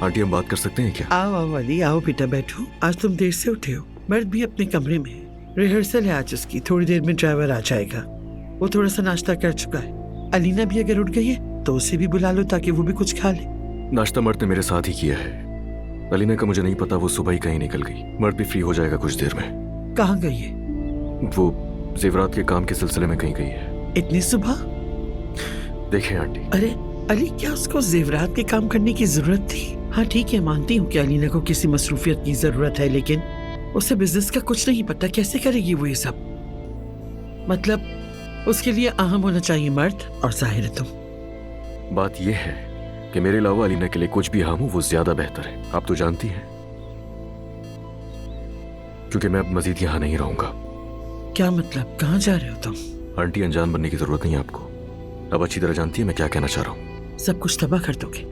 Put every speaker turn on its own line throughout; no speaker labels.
Aunty हम बात कर सकते हैं क्या?
आओ आओ अली, आओ बेटा बैठो। आज तुम देर से उठे हो। मर्द भी अपने कमरे में है। रिहर्सल है आज उसकी। थोड़ी देर में ड्राइवर आ जाएगा। वो थोड़ा सा नाश्ता कर चुका है। अलीना भी अगर उठ गई है तो उसे भी बुला लो ताकि वो भी कुछ खा ले।
नाश्ता मर्द ने मेरे साथ ही किया है। अलीना का मुझे नहीं पता, वो सुबह ही कहीं निकल गई। मर्द भी फ्री हो जाएगा कुछ देर में।
कहाँ गई है?
वो जेवरात के काम के सिलसिले में कहीं गई है।
इतनी सुबह?
देखें आंटी।
अरे अली, क्या उसको जेवरात के काम करने की जरूरत थी? हाँ ठीक है, मानती हूँ कि अलीना को किसी मसरूफियत की जरूरत है, लेकिन उसे बिजनेस का कुछ नहीं पता। कैसे करेगी वो ये सब? मतलब उसके लिए अहम होना चाहिए मर्द, और जाहिर है तुम।
बात यह है कि मेरे अलावा अलीना के लिए कुछ भी अहम हो वो ज्यादा बेहतर है। आप तो जानती हैं, क्योंकि मैं अब मजीद यहाँ नहीं रहूंगा।
क्या मतलब? कहाँ जा रहे हो तुम?
आंटी अनजान बनने की जरूरत नहीं है आपको। अब अच्छी तरह जानती है मैं क्या कहना चाह रहा हूँ।
सब कुछ तबाह कर दोगे?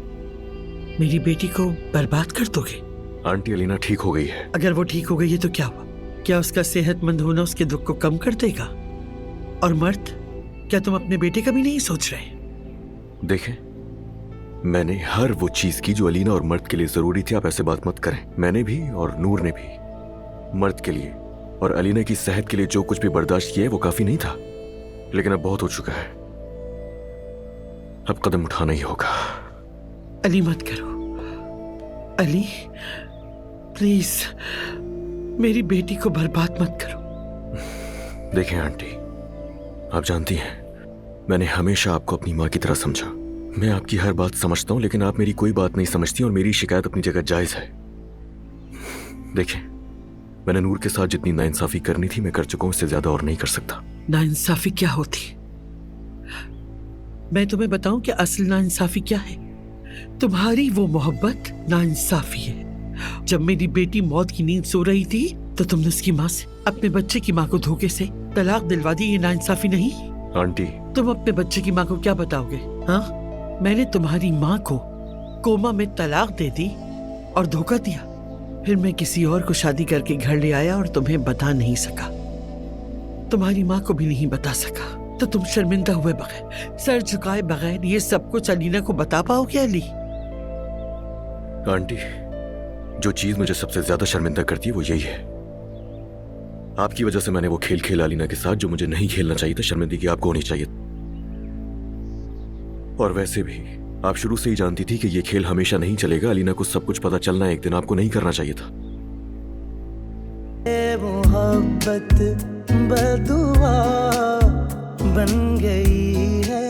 मेरी बेटी को बर्बाद कर दोगे?
आंटी अलीना ठीक हो गई है।
अगर वो ठीक हो गई है तो क्या हुआ? क्या उसका सेहतमंद होना उसके दुख को कम कर देगा? और मर्द, क्या तुम अपने बेटे का भी नहीं सोच रहे?
देखें, मैंने हर वो चीज की जो अलीना और मर्द के लिए जरूरी थी। आप ऐसे बात मत करें। मैंने भी और नूर ने भी मर्द के लिए और अलीना की सेहत के लिए जो कुछ भी बर्दाश्त किया है वो काफी नहीं था, लेकिन अब बहुत हो चुका है। अब कदम उठाना ही होगा।
अली मत करो। अली प्लीज, मेरी बेटी को बर्बाद मत करो।
देखें आंटी, आप जानती हैं मैंने हमेशा आपको अपनी माँ की तरह समझा। मैं आपकी हर बात समझता हूं, लेकिन आप मेरी कोई बात नहीं समझती और मेरी शिकायत अपनी जगह जायज है। देखें, मैंने नूर के साथ जितनी नाइंसाफी करनी थी मैं कर चुका हूं, इससे ज्यादा और नहीं कर सकता।
नाइंसाफी क्या होती? मैं तुम्हें बताऊं कि असल नाइंसाफी क्या है? तुम्हारी वो मोहब्बत नाइंसाफी है। जब मेरी बेटी मौत की नींद सो रही थी तो तुमने उसकी माँ से, अपने बच्चे की माँ को धोखे से तलाक दिलवा दी। ये नाइंसाफी नहीं?
आंटी,
तुम अपने बच्चे की माँ को क्या बताओगे? हाँ, मैंने तुम्हारी माँ को कोमा में तलाक दे दी और धोखा दिया। फिर मैं किसी और को शादी करके घर ले आया और तुम्हें बता नहीं सका। तुम्हारी माँ को भी नहीं बता सका। तो तुम शर्मिंदा हुए बगैर, सर झुकाए बगैर ये सब कुछ अलीना को बता पाओगे अली?
आंटी, जो चीज मुझे सबसे ज्यादा शर्मिंदा करती है वो यही है, आपकी वजह से मैंने वो खेल खेला अलीना के साथ जो मुझे नहीं खेलना चाहिए था। शर्मिंदगी आपको होनी चाहिए। और वैसे भी आप शुरू से ही जानती थी कि ये खेल हमेशा नहीं चलेगा। अलीना को सब कुछ पता चलना है एक दिन। आपको नहीं करना चाहिए था।
मोहब्बत बदुआ बन गई है।